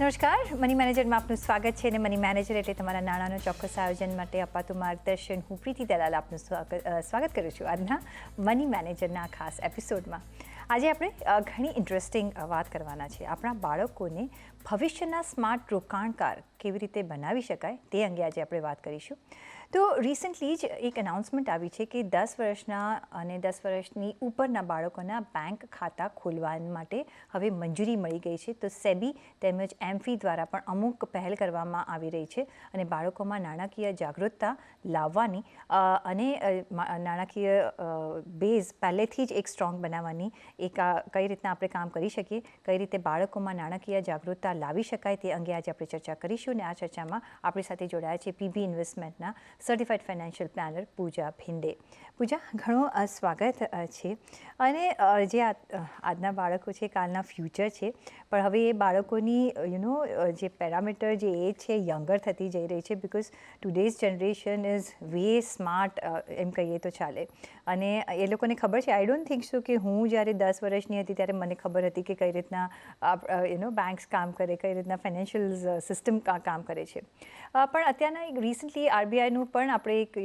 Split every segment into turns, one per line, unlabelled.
નમસ્કાર, મની મેનેજરમાં આપનું સ્વાગત છે અને મની મેનેજર એટલે તમારા નાણાંનો ચોક્કસ આયોજન માટે અપાતું માર્ગદર્શન. હું પ્રીતિ દલાલ આપનું સ્વાગત કરું છું આજના મની મેનેજરના ખાસ એપિસોડમાં. આજે આપણે ઘણી ઇન્ટરેસ્ટિંગ વાત કરવાના છે. આપણા બાળકોને ભવિષ્યના સ્માર્ટ રોકાણકાર કેવી રીતે બનાવી શકાય તે અંગે આજે આપણે વાત કરીશું. તો રિસન્ટલી જ એક અનાઉન્સમેન્ટ આવી છે કે 10 વર્ષના અને 10 વર્ષની ઉપરના બાળકોના બેંક ખાતા ખોલવા માટે હવે મંજૂરી મળી ગઈ છે. તો સેબી તેમજ એમફી દ્વારા પણ અમુક પહેલ કરવામાં આવી રહી છે અને બાળકોમાં નાણાકીય જાગૃતતા લાવવાની અને નાણાકીય બેઝ પહેલેથી જ એક સ્ટ્રોંગ બનાવવાની કઈ રીતના આપણે કામ કરી શકીએ, કઈ રીતે બાળકોમાં નાણાકીય જાગૃતતા લાવી શકાય તે અંગે આજે આપણે ચર્ચા કરીશું. અને આ ચર્ચામાં આપણી સાથે જોડાયા છે પીબી ઇન્વેસ્ટમેન્ટના સર્ટિફાઈડ ફાઇનાન્શિયલ પ્લાનર પૂજા ભિંડે. પૂજા, ઘણું સ્વાગત છે. અને જે આજના બાળકો છે કાલના ફ્યુચર છે, પણ હવે એ બાળકોની જે પેરામીટર જે એજ છે યંગર થતી જઈ રહી છે, because today's generation is way smart એમ કહીએ તો ચાલે. અને એ લોકોને ખબર છે, આઈ ડોન્ટ થિંક સો કે હું જ્યારે 10 વર્ષની હતી ત્યારે મને ખબર હતી કે કઈ રીતના બેંક્સ કામ કરે, કઈ રીતના ફાઇનાન્શિયલ સિસ્ટમ કામ કરે છે. પણ અત્યારના એક રિસન્ટલી આરબીઆઈનું પણ આપણે એક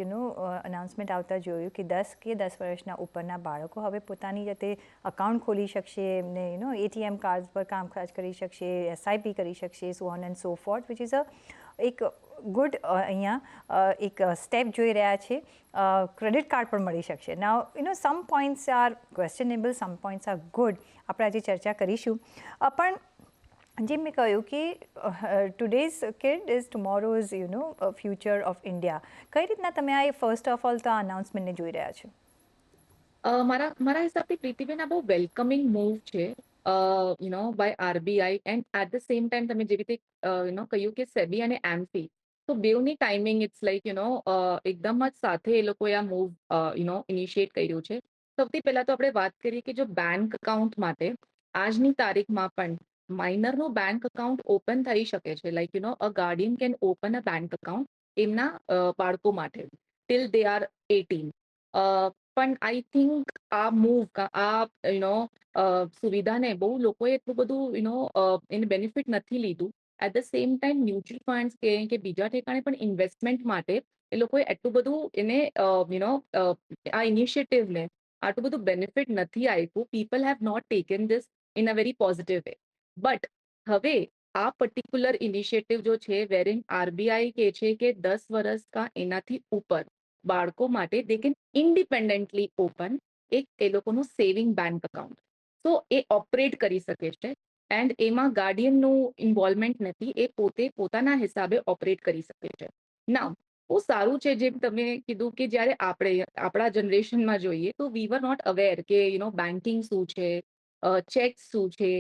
અનાઉન્સમેન્ટ આવતા જોયું કે 10 વર્ષના ઉપરના બાળકો હવે પોતાની જાતે અકાઉન્ટ ખોલી શકશે, એમને એટીએમ કાર્ડ પર કામકાજ કરી શકશે, એસઆઈપી કરી શકશે, so on and so fourth, which is એક ગુડ અહીંયા એક સ્ટેપ જોઈ રહ્યા છે. ક્રેડિટ કાર્ડ પણ મળી શકશે. Now some points are questionable, some points are good. આપણે આજે ચર્ચા કરીશું. પણ જેમ મેં કહ્યું કે today's kid is tomorrow's future of India. કઈ રીતના તમે આ ફર્સ્ટ ઓફ ઓલ તો આ અનાઉન્સમેન્ટને જોઈ રહ્યા છો?
મારા હિસાબથી પ્રીતિબેન આ બહુ વેલકમિંગ મૂવ છે by RBI. And at the same time તમે જે રીતે કહ્યું કે સેબી અને એમ્ફી, તો બેઉની ટાઈમિંગ ઇટ્સ લાઈક એકદમ જ સાથે એ લોકોએ આ મૂવ ઇનિશિએટ કર્યું છે. સૌથી પહેલા તો આપણે વાત કરીએ કે જો બેંક અકાઉન્ટ માટે આજની તારીખમાં પણ માઇનરનું બેંક અકાઉન્ટ ઓપન થઈ શકે છે. Like a Guardian can open a bank account એમના બાળકો માટે ટિલ દે આર 18. પણ આઈ થિંક આ મૂવ સુવિધાને બહુ લોકોએ એટલું બધું એને બેનિફિટ નથી લીધું. At the same time mutual funds કે બીજા ઠેકાણે પણ ઇન્વેસ્ટમેન્ટ માટે એ લોકોએ એટલું બધું એને આ ઇનિશિયેટિવને આટલું બધું બેનિફિટ નથી આપ્યું. People have not taken this in a very positive way. But હવે આ પર્ટિક્યુલર ઇનિશિયેટિવ જો છે વેરિન આરબીઆઈ કે છે કે 10 વર્ષ કા એનાથી ઉપર બાળકો માટે દે કેન ઇન્ડિપેન્ડન્ટલી ઓપન એક એ લોકોનું સેવિંગ બેંક અકાઉન્ટ. તો એ ઓપરેટ કરી શકે છે એન્ડ એમાં ગાર્ડિયનનું ઇન્વોલ્વમેન્ટ નથી. એ પોતે પોતાના હિસાબે ઓપરેટ કરી શકે છે. નાઉ બહુ સારું છે જેમ તમે કીધું કે જ્યારે આપણે આપણા જનરેશનમાં જોઈએ તો વી વર નોટ અવેર કે બેન્કિંગ શું છે, ચેક શું છે,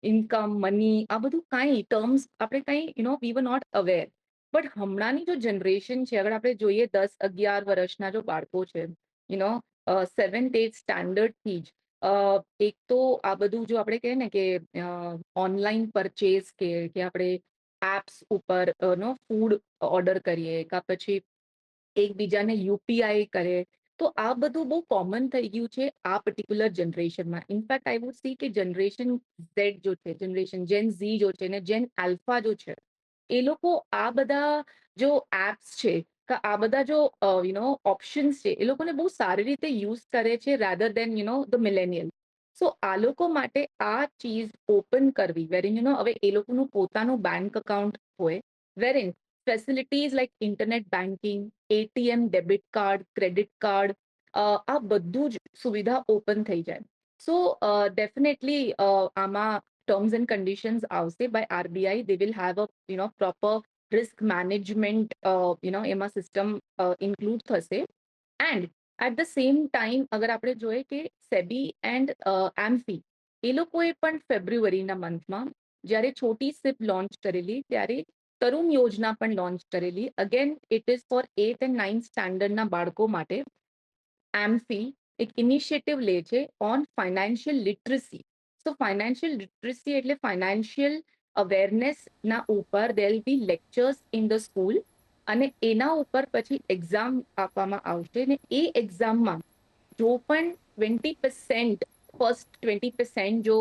ઇન્કમ, મની, આ બધું કાંઈ ટર્મ્સ આપણે કાંઈ વી વર નોટ અવેર. બટ હમણાંની જો જનરેશન છે, અગર આપણે જોઈએ 10-11 વર્ષના જો બાળકો છે, 7th-8th સ્ટાન્ડર્ડથી જ એક તો આ બધું જો આપણે કહીએ ને કે ઓનલાઈન પરચેસ કે આપણે એપ્સ ઉપર ફૂડ ઓર્ડર કરીએ કાં પછી એકબીજાને યુપીઆઈ કરે, તો આ બધું બહુ કોમન થઈ ગયું છે આ પર્ટિક્યુલર જનરેશનમાં. ઇનફેક્ટ આઈ વુડ સી કે જનરેશન ઝેડ જો છે, જનરેશન જેન ઝી જો છે ને જેન આલ્ફા જો છે, એ લોકો આ બધા જો એપ્સ છે કે આ બધા જો ઓપ્શન્સ છે એ લોકોને બહુ સારી રીતે યુઝ કરે છે રાધર દેન ધ મિલેનિયલ. સો આ લોકો માટે આ ચીઝ ઓપન કરવી વેરિન હવે એ લોકોનું પોતાનું બેંક અકાઉન્ટ હોય wherein facilities like internet banking, ATM, debit card, credit card, આ બધું જ સુવિધા ઓપન થઈ જાય. સો ડેફિનેટલી આમાં ટર્મ્સ એન્ડ કન્ડિશન્સ આવશે by RBI. They will have a proper risk management એમાં સિસ્ટમ ઇન્ક્લુડ થશે. And at the same time અગર આપણે જોઈએ કે સેબી એન્ડ એમ્ફી એ લોકોએ પણ ફેબ્રુઆરીના મંથમાં જ્યારે છોટી સિપ લોન્ચ કરેલી ત્યારે તરુણ યોજના પણ લોન્ચ કરેલી. Again it is four 8th and 9th સ્ટાન્ડર્ડના બાળકો માટે. એમ્ફી એક ઇનિશિયેટિવ લે છે on financial literacy. So financial literacy એટલે ફાઇનાન્શિયલ અવેરનેસના ઉપર there will be lectures in the school અને એના ઉપર પછી એક્ઝામ આપવામાં આવશે ને એ એક્ઝામમાં જો પણ 20% ફર્સ્ટ 20% જો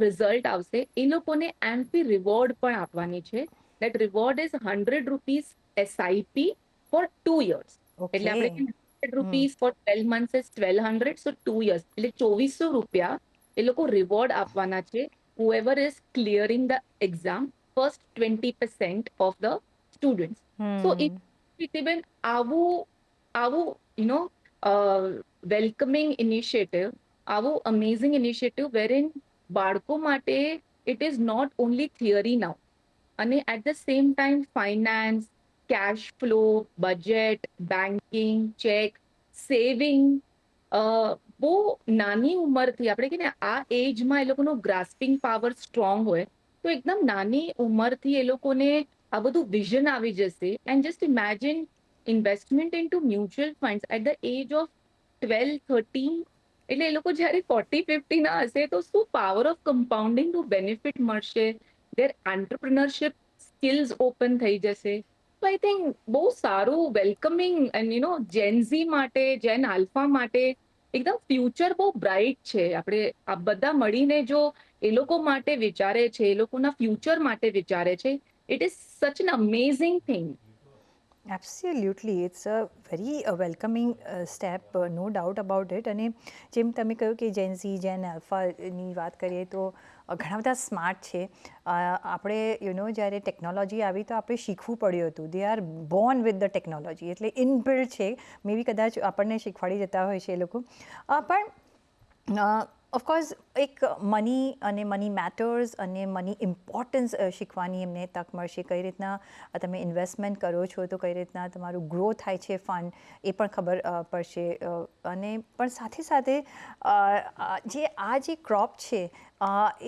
રિઝલ્ટ આવશે એ લોકોને એમપી રિવોર્ડ પણ આપવાની છે. That reward is ₹100 SIP for 2 years. એટલે
ઓકે.
આપણે ₹100 for 12 months is 1200, so 2 years એટલે ₹2400 એ લોકો રિવોર્ડ આપવાના છે. whoever is clearing the exam first 20% of the students. So if
hmm.
Pritiben, આવું વેલકમિંગ ઇનિશિયેટિવ, આવું અમેઝિંગ ઇનિશિયેટિવ વેર ઇન બાળકો માટે it is not only theory now, અને at the same time finance, cash flow, budget, banking, cheque, saving, બહુ નાની ઉંમરથી આપણે કે ને આ એજમાં એ લોકોનો ગ્રાસ્પિંગ પાવર સ્ટ્રોંગ હોય તો એકદમ નાની ઉંમરથી એ લોકોને આ બધું વિઝન આવી જશે. And just imagine investment in to mutual funds at the age of 12-13, એટલે એ લોકો જયારે 40-50 ના હશે તો શું પાવર ઓફ કમ્પાઉન્ડિંગ નું બેનિફિટ મળશે. દેર એન્ટરપ્રિનરશિપ સ્કિલ્સ ઓપન થઈ જશે. તો આઈ થિંક બહુ સારું વેલકમિંગ એન્ડ જેનઝી માટે, જેન આલ્ફા માટે એકદમ ફ્યુચર બહુ બ્રાઇટ છે. આપણે આ બધા મળીને જો એ લોકો માટે વિચારે છે, એ લોકોના ફ્યુચર માટે વિચારે છે, it is such an amazing thing.
Absolutely it's a very welcoming step, no doubt about it. અને જેમ તમે કહ્યું કે જેન જેન આલ્ફાની વાત કરીએ તો ઘણા બધા સ્માર્ટ છે. આપણે જ્યારે ટેકનોલોજી આવી તો આપણે શીખવું પડ્યું હતું. They are Born with the technology, એટલે ઇનબિલ્ડ છે. મે બી કદાચ આપણને શીખવાડી જતા હોય છે એ લોકો. પણ ઓફકોર્સ એક મની અને મની મેટર્સ અને મની ઇમ્પોર્ટન્સ શીખવાની એમને તક મળશે. કઈ રીતના તમે ઇન્વેસ્ટમેન્ટ કરો છો તો કઈ રીતના તમારું ગ્રો થાય છે ફંડ, એ પણ ખબર પડશે. અને પણ સાથે સાથે જે ક્રોપ છે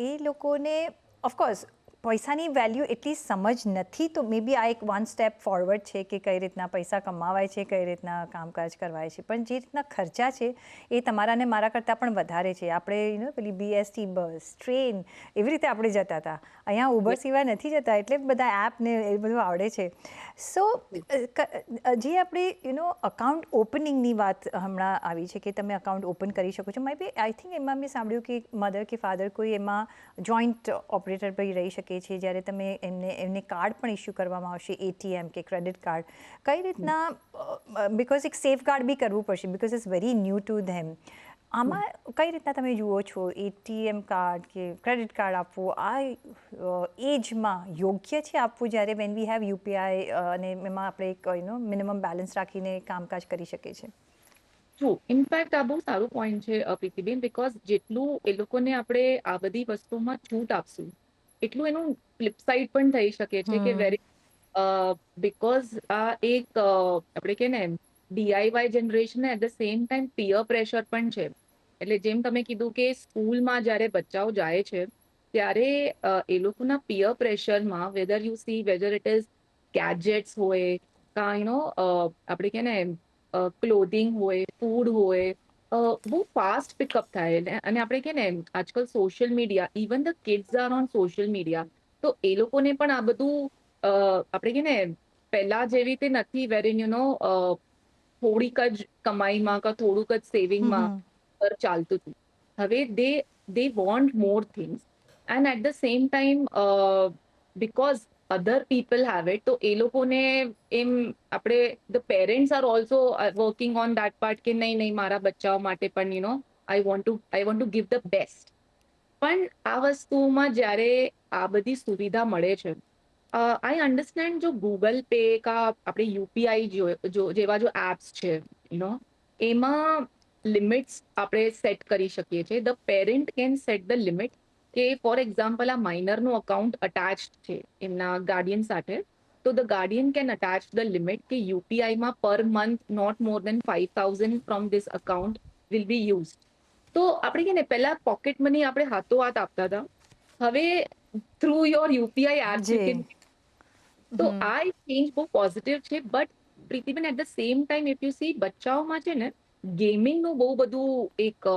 એ લોકોને ઓફકોર્સ પૈસાની વેલ્યુ એટલી સમજ નથી, તો મે બી આ એક વન સ્ટેપ ફોરવર્ડ છે કે કઈ રીતના પૈસા કમાવાય છે, કઈ રીતના કામકાજ કરવાય છે. પણ જે રીતના ખર્ચા છે એ તમારા અને મારા કરતાં પણ વધારે છે. આપણે પેલી બીએસટી બસ, ટ્રેન એવી રીતે આપણે જતા હતા. અહીંયા ઉબર સિવાય નથી જતા, એટલે બધા એપ ને એ બધું આવડે છે. સો જે આપણે અકાઉન્ટ ઓપનિંગની વાત હમણાં આવી છે કે તમે અકાઉન્ટ ઓપન કરી શકો છો. મે બી આઈ થિંક એમાં મેં સાંભળ્યું કે મધર કે ફાધર કોઈ એમાં જોઈન્ટ ઓપરેટર પર રહી શકે છે. જ્યારે તમે એમને કાર્ડ પણ ઇસ્યુ કરવામાં આવશે, એટીએમ કે ક્રેડિટ કાર્ડ. કઈ રીતના, બિકોઝ એક સેફ ગાર્ડ બી કરવું પડશે, because it's very new to them. આમાં કઈ રીતના તમે જુઓ છો એટીએમ કાર્ડ કે ક્રેડિટ કાર્ડ આપવું આ એજમાં યોગ્ય છે આપવું, જ્યારે વેન વી હેવ યુપીઆઈ અને એમાં આપણે એક મિનિમમ બેલેન્સ રાખીને કામકાજ કરી શકીએ છીએ?
ટ્રુ. ઇનફેક્ટ આ બહુ સારું પોઈન્ટ છે પ્રીતિબેન, બીકોઝ જેટલું એ લોકોને આપણે આ બધી વસ્તુમાં છૂટ આપશું એટલું એનું ફ્લિપ સાઈડ પણ થઈ શકે છે કે વેરી બીકોઝ આ એક આપણે કે ને DIY generation at the same time peer pressure પણ છે. એટલે જેમ તમે કીધું કે સ્કૂલમાં જ્યારે બચ્ચાઓ જાય છે ત્યારે એ લોકોના પિયર પ્રેશરમાં whether you see whether it is gadgets હોય કાં આપણે કે ને ક્લોધિંગ હોય, ફૂડ હોય, બહુ ફાસ્ટ પિકઅપ થાય. અને આપણે કે ને આજકાલ social media, even the kids are on social media, તો એ લોકોને પણ આ બધું આપણે કે ને પહેલા જેવી રીતે નથી વેરીન થોડીક જ કમાઈમાં કે થોડુંક જ સેવિંગમાં ચાલતું હતું. હવે they want more things and at the same time because other people have it, તો એ લોકોને એમ આપણે the parents are also working on that part કે નહીં નહીં મારા બચ્ચાઓ માટે પણ I want to give the best. પણ આ વસ્તુમાં જ્યારે આ બધી સુવિધા મળે છે, આઈ અન્ડરસ્ટેન્ડ જો ગૂગલ પે કા આપણે યુપીઆઈ જેવા જો એપ્સ છે એમાં લિમિટ્સ આપણે સેટ કરી શકીએ છીએ. The parent can set the limit કે ફોર એક્ઝામ્પલ આ માઇનરનું અકાઉન્ટ અટેચ છે એમના ગાર્ડિયન સાથે, તો the guardian can attach the limit કે યુપીઆઈમાં per month not more than 5,000 from this account will be use. તો આપણે કે ને પહેલા પોકેટ મની આપણે હાથોહાથ આપતા હતા, હવે through your UPI apps you
જી.
કેન. તો આ એક ચેન્જ બહુ પોઝિટિવ છે. But Pritiben at the same time if you see બચ્ચાઓમાં છે ને ગેમિંગનું બહુ બધું એક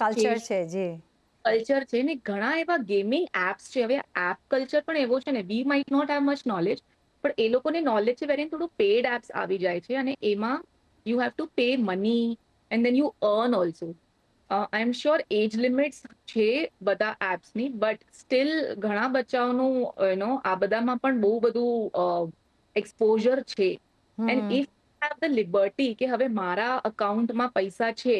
કલ્ચર છે. જી.
કલ્ચર છે ને ઘણા એવા ગેમિંગ એપ્સ છે. હવે એપ કલ્ચર પણ એવો છે ને, we might not have much knowledge, પણ એ લોકોને નોલેજ છે વેરીન થોડું પેડ એપ્સ આવી જાય છે અને એમાં you have to pay money and then you earn also. I am sure age limits છે બધા એપ્સની, બટ સ્ટીલ ઘણા બચ્ચાઓનું આ બધામાં પણ બહુ બધું એક્સપોઝર છે. And
hmm
if have the liberty કે હવે મારા અકાઉન્ટમાં પૈસા છે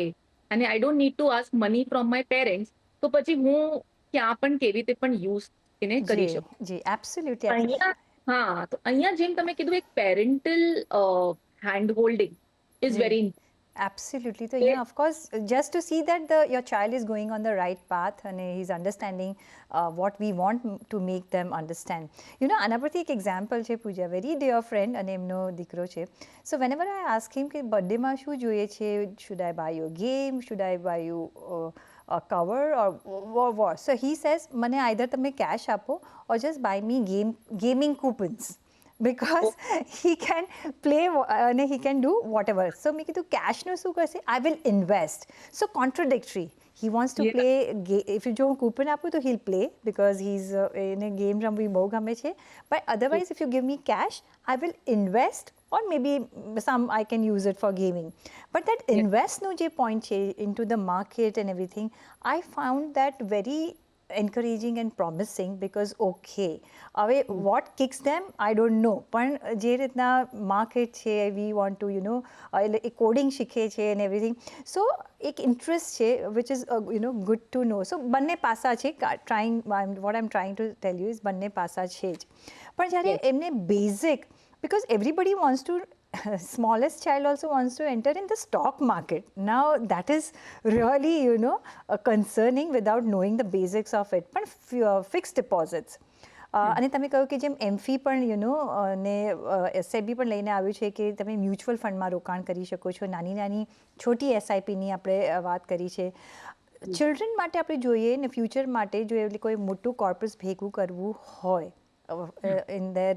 અને I don't need to ask money from my parents, તો પછી હું ક્યાં પણ કેવી રીતે પણ યુઝ એને કરી
જી
શકું.
જી એબ્સોલ્યુટલી
અહીંયા હા, તો અહીંયા જેમ તમે કીધું, એક પેરેન્ટલ હેન્ડ હોલ્ડિંગ ઇઝ
જી
very
absolutely. So yeah, of course, just to see that your child is going on the right path and he's understanding what we want to make them understand. You know, આના પરથી એક example છે પૂજા, very dear friend અને એમનો દીકરો છે. So whenever I ask him કે બર્થડેમાં શું જોઈએ છે, should I buy you game, should I buy you cover or what, so he says મને આઈધર તમે કેશ આપો or just buy me gaming coupons because he can play and he can do whatever. So મેં કીધું કેશનું શું કરશે, I will invest. So contradictory. He wants to play, if જો હું coupon આપું તો he'll play because he's એને game રમવી બહુ ગમે છે. But otherwise if you give me cash, I will invest or maybe some I can use it for gaming. But that investનું જે point છે into the market and everything, I found that very encouraging and promising because okay, હવે what kicks them I don't know, પણ જે રીતના market છે, we want to એટલે એ coding શીખે છે and everything, so એક ઇન્ટરેસ્ટ છે which is good to know. So બંને પાસા છે, trying what I'm trying to tell you is બંને પાસા છે જ. પણ જ્યારે એમને basic, because everybody wants to smallest child also wants to enter in the stock market. Now that is really concerning without knowing the basics of it. પણ fixed deposits અને તમે કહ્યું કે જેમ એમફી પણ ને એસઆઈબી પણ લઈને આવ્યું છે કે તમે મ્યુચ્યુઅલ ફંડમાં રોકાણ કરી શકો છો, નાની નાની છોટી એસઆઈપીની આપણે વાત કરી છે. ચિલ્ડ્રન માટે આપણે જોઈએ ને ફ્યુચર માટે જો એટલે કોઈ મોટું કોર્પસ ભેગું કરવું હોય in their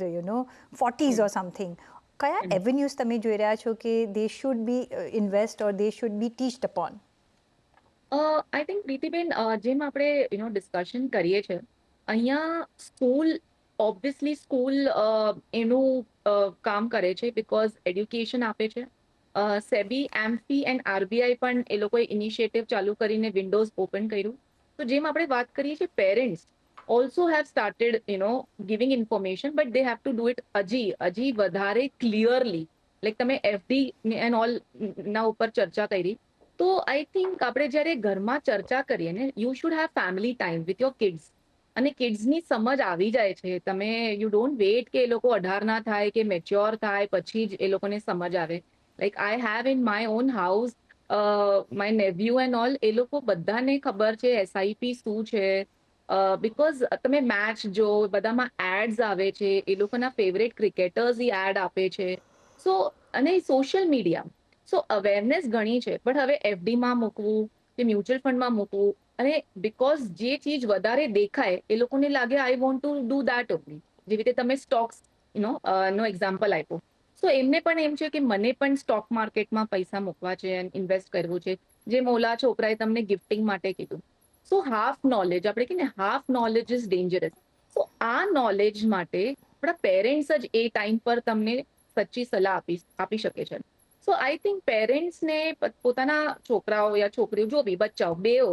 40s or something, કયા એવન્યુઝ તમે જોઈ રહ્યા છો કે they should be invest or they should be teached upon?
I think Pritiben, જેમ આપણે ડિસ્કશન કરીએ છીએ, અહીંયા સ્કૂલ, ઓબ્વિયસલી સ્કૂલ એનું કામ કરે છે બિકોઝ એડ્યુકેશન આપે છે. સેબી, એમ્ફી એન્ડ આરબીઆઈ પણ એ લોકોએ ઇનિશિયેટિવ ચાલુ કરીને વિન્ડોઝ ઓપન કર્યું. તો જેમ આપણે વાત કરીએ છીએ, parents also have started giving information, but they have to do it હજી વધારે ક્લિયરલી. લાઈક તમે એફડી એન્ડ ઓલ ના ઉપર ચર્ચા કરી, તો આઈ થિંક આપણે જ્યારે ઘરમાં ચર્ચા કરીએ ને, you should have family time with your kids. અને કિડ્સની સમજ આવી જાય છે. તમે યુ ડોન્ટ વેટ કે એ લોકો 18 ના થાય કે મેચ્યોર થાય પછી જ એ લોકોને સમજ આવે. Like I have in my own house my nephew and all, એ લોકો બધાને ખબર છે એસઆઈપી શું છે. બિકોઝ તમે મેચ જો, બધામાં એડ્સ આવે છે, એ લોકોના ફેવરેટ ક્રિકેટર્સ એડ આપે છે. સો અને સોશિયલ મીડિયા, સો અવેરનેસ ઘણી છે. બટ હવે એફડીમાં મૂકવું કે મ્યુચ્યુઅલ ફંડમાં મૂકવું, અને બિકોઝ જે ચીજ વધારે દેખાય એ લોકોને લાગે આઈ want to do that only. જેવી રીતે તમે સ્ટોક્સ નો એક્ઝામ્પલ આપ્યો, સો એમને પણ એમ છે કે મને પણ સ્ટોક માર્કેટમાં પૈસા મૂકવા છે અને ઇન્વેસ્ટ કરવું છે, જે મોલા છોકરાએ તમને ગિફ્ટિંગ માટે કીધું. સો હાફ નોલેજ, આપણે કહીએ ને હાફ નોલેજ ઇઝ ડેન્જરસ. સો આ નોલેજ માટે આપણા પેરેન્ટ્સ જ એ ટાઈમ પર તમને સચ્ચી સલાહ આપી શકે છે. સો આઈ થિંક પેરેન્ટ્સને પોતાના છોકરાઓ યા છોકરીઓ, જો બી બચ્ચાઓ, બેઓ,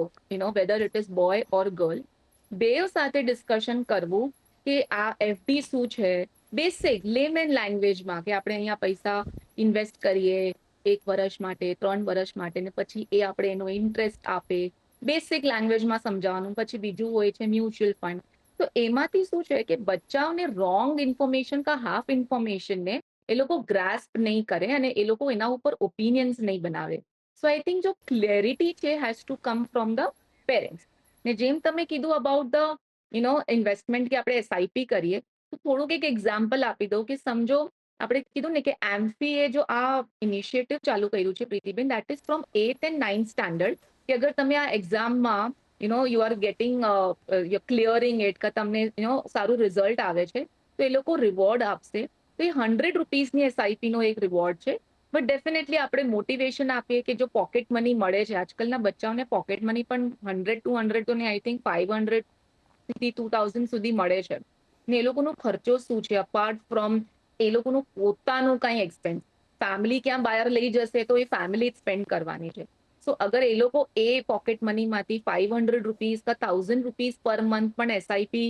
whether it is boy or girl, બેઓ સાથે ડિસ્કશન કરવું કે આ એફડી શું છે, બેસિક લેમેન લેંગ્વેજમાં, કે આપણે અહીંયા પૈસા ઇન્વેસ્ટ કરીએ 1 વર્ષ માટે, 3 વર્ષ માટે, ને પછી એ આપણે એનો ઇન્ટરેસ્ટ આપે, બેસિક લેંગ્વેજમાં સમજાવવાનું. પછી બીજું હોય છે મ્યુચ્યુઅલ ફંડ. તો એમાંથી શું છે કે બચ્ચાઓને રોંગ ઇન્ફોર્મેશન કા હાફ ઇન્ફોર્મેશનને એ લોકો ગ્રાસ્પ નહીં કરે અને એ લોકો એના ઉપર ઓપિનિયન્સ નહીં બનાવે. સો આઈ થિંક જો ક્લેરિટી છે has to come from the parents. ને જેમ તમે કીધું અબાઉટ ધ ઇન્વેસ્ટમેન્ટ કે આપણે એસઆઈપી કરીએ, તો થોડુંક એક એક્ઝામ્પલ આપી દઉં કે સમજો આપણે કીધું ને કે એમ્ફીએ જો આ ઇનિશિયેટિવ ચાલુ કર્યું છે Pritiben, that is from 8th and 9th standard, કે અગર તમે આ એક્ઝામમાં you are getting clearing it, કે તમને સારું રિઝલ્ટ આવે છે, તો એ લોકો રિવોર્ડ આપશે. તો એ 100 રૂપીસની એસઆઈપીનો એક રિવોર્ડ છે. બટ ડેફિનેટલી આપણે મોટિવેશન આપીએ કે જો પોકેટ મની મળે છે, આજકાલના બચ્ચાઓને પોકેટ મની પણ 100-200 તો આઈ થિંક 500 થી 2000 સુધી મળે છે. ને એ લોકોનો ખર્ચો શું છે અપાર્ટ ફ્રોમ એ લોકોનું પોતાનું કઈ એક્સપેન્સ, ફેમિલી ક્યાં બહાર લઈ જશે તો એ ફેમિલી જ સ્પેન્ડ કરવાની છે. સો અગર એ લોકો એ પોકેટ મનીમાંથી ₹500 કા ₹1000 પર મંથ પણ એસઆઈપી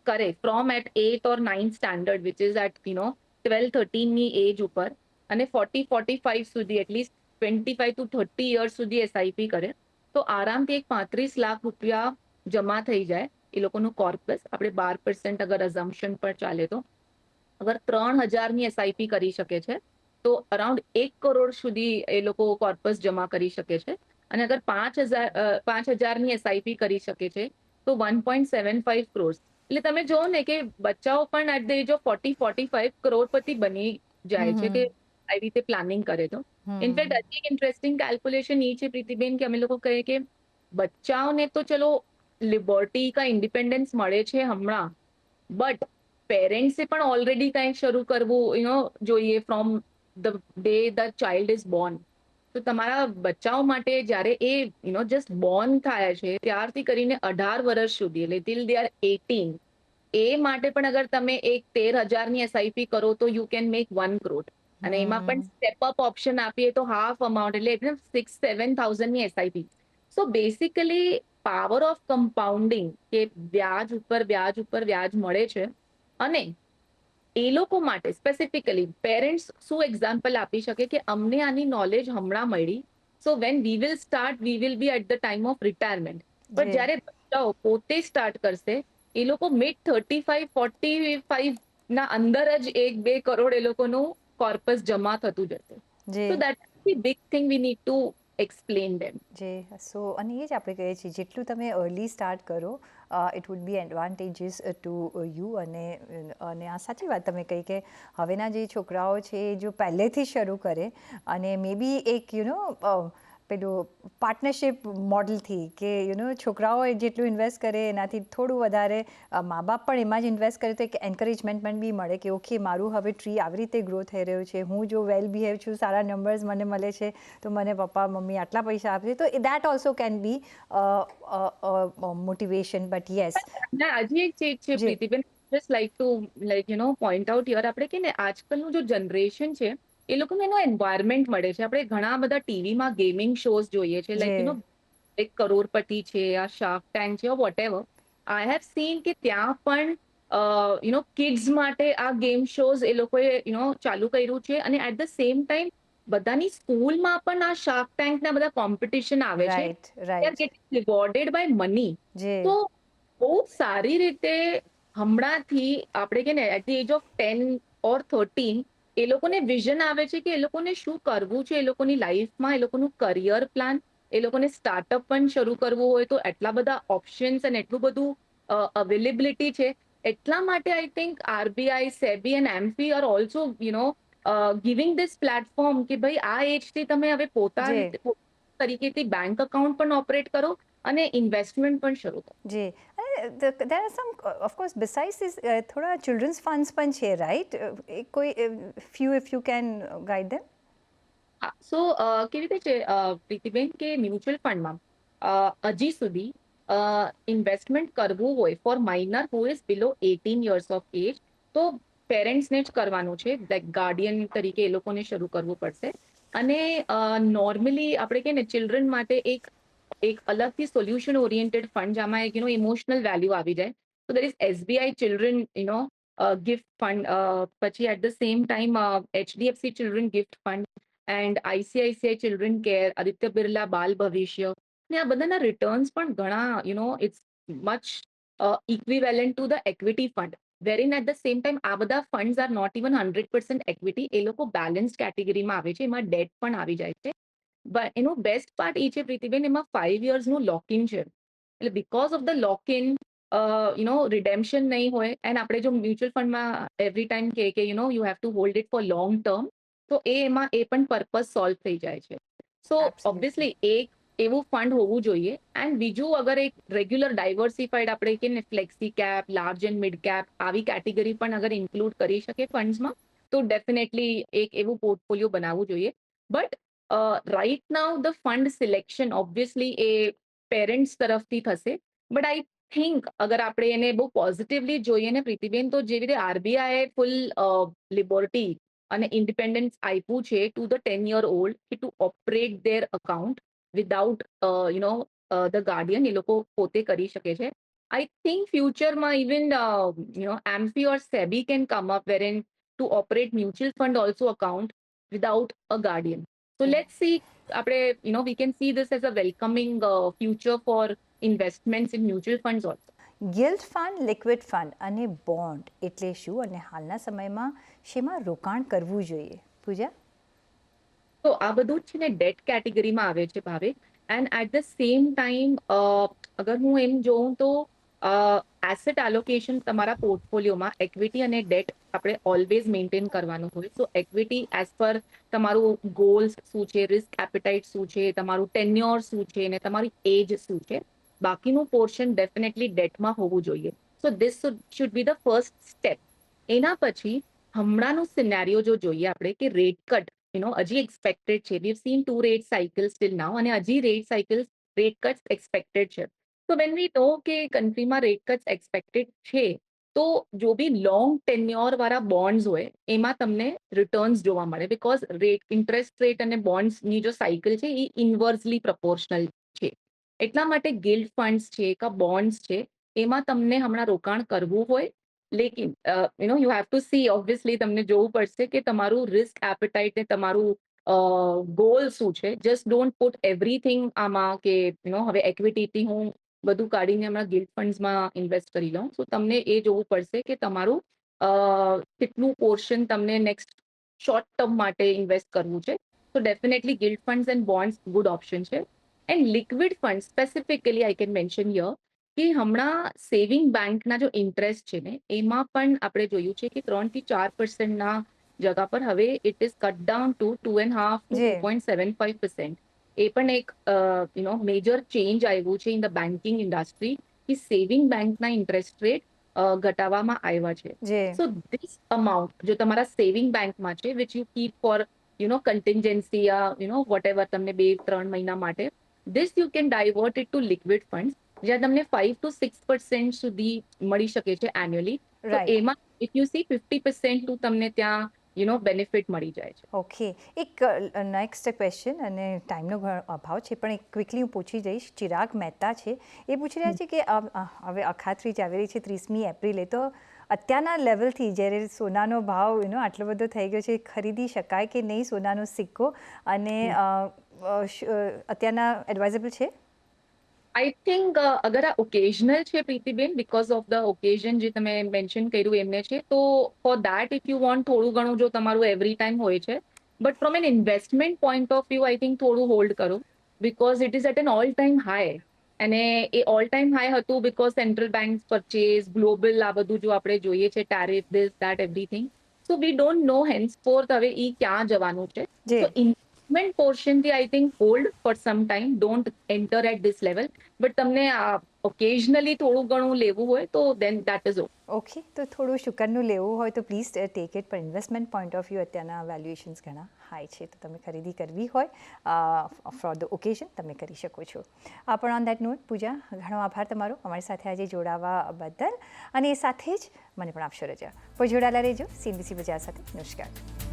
કરે from at 8 or 9 standard which is at 12-13 ની એજ ઉપર અને 40-45 સુધી એટલીસ્ટ 25 to 30 યર્સ સુધી એસઆઈપી કરે તો આરામથી એક 35 લાખ રૂપિયા જમા થઈ જાય એ લોકોનું કોર્પસ. આપણે 12% અગર અઝમ્પશન પર ચાલે તો અગર 3000ની એસઆઈપી કરી શકે છે તો અરાઉન્ડ 1 કરોડ સુધી એ લોકો કોર્પસ જમા કરી શકે છે. અને અગર 5,000ની એસઆઈપી કરી શકે છે તો 1.75 કરોડ. એટલે તમે જોવો ને કે બચ્ચાઓ પણ એટ ધ એજ ઓફ 40-45 કરોડપતિ બની જાય છે કે આવી રીતે પ્લાનિંગ કરે તો. ઇનફેક્ટ હજી એક ઇન્ટરેસ્ટિંગ કેલ્ક્યુલેશન એ છે પ્રીતિબેન કે અમે લોકો કહીએ કે બચ્ચાઓને તો ચલો લિબર્ટી કા ઇન્ડિપેન્ડન્સ મળે છે હમણાં, બટ પેરેન્ટ્સે પણ ઓલરેડી કંઈક શરૂ કરવું જોઈએ from the day the child is Born. તો તમારા બચ્ચાઓ માટે જ્યારે એ જસ્ટ બોર્ન થયા છે ત્યારથી કરીને 18 વર્ષ સુધી એટલે ટિલ દે આર 18 એ માટે પણ અગર તમે એક 13,000ની એસઆઈપી કરો તો યુ કેન મેક 1 કરોડ. અને એમાં પણ સ્ટેપ અપ ઓપ્શન આપીએ તો હાફ અમાઉન્ટ એટલે એકદમ 6-7,000ની SIP. So basically power of compounding કે વ્યાજ ઉપર વ્યાજ ઉપર વ્યાજ મળે છે. અને એ લોકો માટે સ્પેસિફિકલી પેરેન્ટ્સ શું એક્ઝામ્પલ આપી શકે કે અમને આની નોલેજ હમણાં મળી, so when we will start we will be at the time of retirement. But
જી
જ્યારે બચ્ચાઓ પોતે સ્ટાર્ટ કરશે એ લોકો મિડ 35-45 ના અંદર જ 1-2 કરોડ એ લોકોનું કોર્પસ જમા થતું જશે. સો
જી
that the big thing we need to explain them.
જી સો અને એ જ આપણે કહીએ છીએ જેટલું તમે અર્લી સ્ટાર્ટ કરો it would be advantages to you. અને આ સાચી વાત તમે કહી કે હવેના જે છોકરાઓ છે એ જો પહેલેથી શરૂ કરે અને મે બી એક પેલું પાર્ટનરશિપ મોડલથી કે છોકરાઓ જેટલું ઇન્વેસ્ટ કરે એનાથી થોડું વધારે મા બાપ પણ એમાં જ ઇન્વેસ્ટ કરે તો એક એન્કરેજમેન્ટ પણ બી મળે કે ઓકે મારું હવે ટ્રી આવી રીતે ગ્રો થઈ રહ્યું છે, હું જો વેલ બિહેવ છું, સારા નંબર્સ મને મળે છે તો મને પપ્પા મમ્મી આટલા પૈસા આપશે તો that also can be motivation. But yes
હજી એક ચીજ છે
જી
Pritiben, just like to point out here આપણે કે ને આજકાલનું જો જનરેશન છે એ લોકોને એનો એન્વાયરમેન્ટ મળે છે. આપણે ઘણા બધા ટીવીમાં ગેમિંગ શોઝ જોઈએ છે લાઈક
જી
એક કરોડપતિ છે, આ શાર્ક ટેન્ક છે, whatever. I have seen કે ત્યાં પણ કિડ્સ માટે આ ગેમ શોઝ એ લોકોએ ચાલુ કર્યું છે. અને એટ ધ સેમ ટાઈમ બધાની સ્કૂલમાં પણ આ શાર્ક ટેન્કના બધા કોમ્પિટિશન આવે છે.
Right
they are
right
getting rewarded by money.
જી
તો બહુ સારી રીતે હમણાંથી આપણે કે ને at the age of 10 or 13 એ લોકોને વિઝન આવે છે કે એ લોકોને શું કરવું છે એ લોકોની લાઈફમાં, એ લોકોનું કરિયર પ્લાન, એ લોકોને સ્ટાર્ટઅપ પણ શરૂ કરવું હોય તો એટલા બધા ઓપ્શન્સ અને એટલું બધું અવેલેબિલિટી છે. એટલા માટે I think RBI, SEBI and AMFI are also giving this platform કે ભાઈ આ એજથી તમે હવે
જી
તરીકેથી બેંક અકાઉન્ટ પણ ઓપરેટ કરો અને ઇન્વેસ્ટમેન્ટ પણ શરૂ કરો.
જી અને there are some of course besides this થોડા ચિલ્ડ્રન્સ ફંડ્સ પણ છે રાઈટ? કોઈ few if you can guide them.
હા, સો કેવી રીતે છે પ્રીતિબેન કે મ્યુચ્યુઅલ ફંડમાં હજી સુધી ઇન્વેસ્ટમેન્ટ કરવું હોય for minor who is below 18 years of age તો પેરેન્ટ્સને જ કરવાનું છે. લાઈક ગાર્ડિયન તરીકે એ લોકોને શરૂ કરવું પડશે. અને નોર્મલી આપણે કે ને ચિલ્ડ્રન માટે એક અલગથી સોલ્યુશન ઓરિએન્ટેડ ફંડ જેમાં એક ઇમોશનલ વેલ્યુ આવી જાય. તો there is SBI children gift fund, પછી at the same time HDFC children gift fund and ICICI children care, Aditya Birla Bal Bhavishya. ને આ બધાના રિટર્ન્સ પણ ઘણા it's much equivalent to the equity fund. Wherein at the same time આ બધા funds are not even 100% equity. એ લોકો બેલેન્સ કેટેગરીમાં આવે છે, એમાં ડેટ પણ આવી જાય છે. એનું બેસ્ટ પાર્ટ એ છે પ્રીતિબેન એમાં 5 યર્સનું લોક ઇન છે. એટલે because of the lock in redemption નહીં હોય એન્ડ આપણે જો મ્યુચ્યુઅલ ફંડમાં એવરી ટાઈમ કે you have to hold it for long term તો એમાં એ પણ પર્પઝ સોલ્વ થઈ જાય છે. સો
એબ્સોલ્યુટલી
ઓબ્વિયસલી એક એવું ફંડ હોવું જોઈએ. એન્ડ બીજું અગર એક રેગ્યુલર ડાયવર્સિફાઈડ આપણે કે ને flexi cap, large and mid cap આવી કેટેગરી પણ અગર ઇન્ક્લુડ કરી શકે ફંડ્સમાં તો ડેફિનેટલી એક એવું પોર્ટફોલિયો બનાવવું જોઈએ. But right now the fund selection obviously A parents તરફથી થશે. બટ આઈ થિંક અગર આપણે એને બહુ પોઝિટિવલી જોઈએ ને પ્રીતિબેન તો જેવી રીતે આરબીઆઈ ફૂલ લિબર્ટી અને ઇન્ડિપેન્ડન્સ આપ્યું છે to the 10 year old to operate their account. Without the guardian એ લોકો પોતે કરી શકે છે. આઈ થિંક ફ્યુચરમાં even AMFI or SEBI can come up wherein to operate mutual fund also account without a guardian. So let's see. આપણે we can see this as a welcoming future for investments in mutual funds also.
Guild fund, liquid fund અને bond એટલે શું અને હાલના સમયમાં શેમાં રોકાણ કરવું જોઈએ? પૂજા.
તો આ બધું જ છે ને ડેટ કેટેગરીમાં આવે છે ભાવે. And at the same time અગર હું એમ જોઉં તો એસેટ એલોકેશન તમારા પોર્ટફોલિયોમાં ઇક્વિટી અને ડેટ આપણે ઓલવેઝ મેન્ટેન કરવાનું હોય. સો ઇક્વિટી એઝ પર તમારું ગોલ્સ શું છે, રિસ્ક એપેટાઇટ શું છે, તમારું ટેન્યોર શું છે અને તમારી એજ શું છે, બાકીનું પોર્શન ડેફિનેટલી ડેટમાં હોવું જોઈએ. So this should be the first step. એના પછી હમણાંનું સિનેરિયો જો જોઈએ આપણે કે રેટ કટ હજી એક્સપેક્ટેડ છે. We have seen 2 rate cycles till now અને હજી રેટ કટ્સ એક્સપેક્ટેડ છે. તો વેન વી નો કે કન્ટ્રીમાં રેટ કટ્સ એક્સપેક્ટેડ છે, તો જો બી લોંગ ટેન્યોર વાળા બોન્ડ્સ હોય એમાં તમને રિટર્ન્સ જોવા મળે, બિકોઝ ઇન્ટરેસ્ટ રેટ અને બોન્ડ્સની જો સાયકલ છે એ ઇન્વર્સલી પ્રપોર્શનલ છે. એટલા માટે ગિલ્ડ ફંડ્સ છે કે બોન્ડ્સ છે એમાં તમને હમણાં રોકાણ કરવું હોય, લેકિન you have two C, obviously તમને જોવું પડશે કે તમારું રિસ્ક એપેટાઇટ ને તમારું ગોલ શું છે. જસ્ટ ડોન્ટ પુટ એવરીથિંગ આમાં કે હવે ઇક્વિટીથી હું બધું કાઢીને હમણાં ગિલ્ડ ફંડ્સમાં ઇન્વેસ્ટ કરી લઉં. સો તમને એ જોવું પડશે કે તમારું કેટલું પોર્શન તમને નેક્સ્ટ શોર્ટ ટર્મ માટે ઇન્વેસ્ટ કરવું છે. તો definitely gilt funds and bonds good option છે. And liquid fund specifically I can mention year કે હમણાં સેવિંગ બેંકના જો ઇન્ટરેસ્ટ છે ને એમાં પણ આપણે જોયું છે કે 3-4%ના જગા પર હવે it is cut down to 2.5 to 2.75%. એ પણ એક મેજર ચેન્જ આવ્યું છે ઇન ધ બેન્કિંગ ઇન્ડસ્ટ્રી કે સેવિંગ બેંકના ઇન્ટરેસ્ટ રેટ ઘટાડવામાં આવ્યા છે. સો ધીસ અમાઉન્ટ જો તમારા સેવિંગ બેંકમાં છે which you keep for contingency યા વોટ એવર તમને 2-3 મહિના માટે, this you can divert it to liquid fund જ્યાં તમને 5 to 6% સુધી મળી શકે છે એન્યુઅલી. તો એમાં ઇફ યુ સી 50% તમને ત્યાં બેનિફિટ મળી જાય છે.
ઓકે, એક નેક્સ્ટ ક્વેશ્ચન, અને ટાઈમનો ઘણો અભાવ છે પણ એક ક્વિકલી હું પૂછી જઈશ. ચિરાગ મહેતા છે, એ પૂછી રહ્યા છે કે હવે અખાત્રીજ આવી રહી છે 30મી એપ્રિલે, તો અત્યારના લેવલથી જ્યારે સોનાનો ભાવ આટલો બધો થઈ ગયો છે, ખરીદી શકાય કે નહીં સોનાનો સિક્કો, અને અત્યારના એડવાઇઝેબલ છે?
આઈ થિંક અગર આ ઓકેઝનલ છે Pritiben, because of the occasion જે તમે મેન્શન કર્યું એમને છે, તો for that if you want થોડું ઘણું જો તમારું એવરી ટાઈમ હોય છે, but from an investment point of view I think થોડું હોલ્ડ કરો, because it is at an all time high. અને એ ઓલ ટાઈમ હાઈ હતું because central bank purchase global આ બધું જો આપણે જોઈએ છે, tariff this that everything. So we don't know henceforth હવે એ ક્યાં જવાનું છે. તો ઇન્વેસ્ટમેન્ટ પોર્શનથી I think hold for some time, don't enter at this level. But તમને ઓકેઝનલી થોડું ઘણું લેવું હોય તો દેન દેટ ઇઝ
ઓકે. તો થોડું શુકરનું લેવું હોય તો પ્લીઝ ટેક ઇટ, પણ ઇન્વેસ્ટમેન્ટ પોઈન્ટ ઓફ વ્યૂ અત્યારના વેલ્યુએશન્સ ઘણા હાઈ છે, તો તમે ખરીદી કરવી હોય ફોર ધ ઓકેઝન તમે કરી શકો છો. પણ ઓન દેટ નોટ, પૂજા, ઘણો આભાર તમારો અમારી સાથે આજે જોડાવા બદલ, અને એ સાથે જ મને પણ આપશો રજા. પણ જોડાયેલા રહેજો CNBC બજાર સાથે. નમસ્કાર.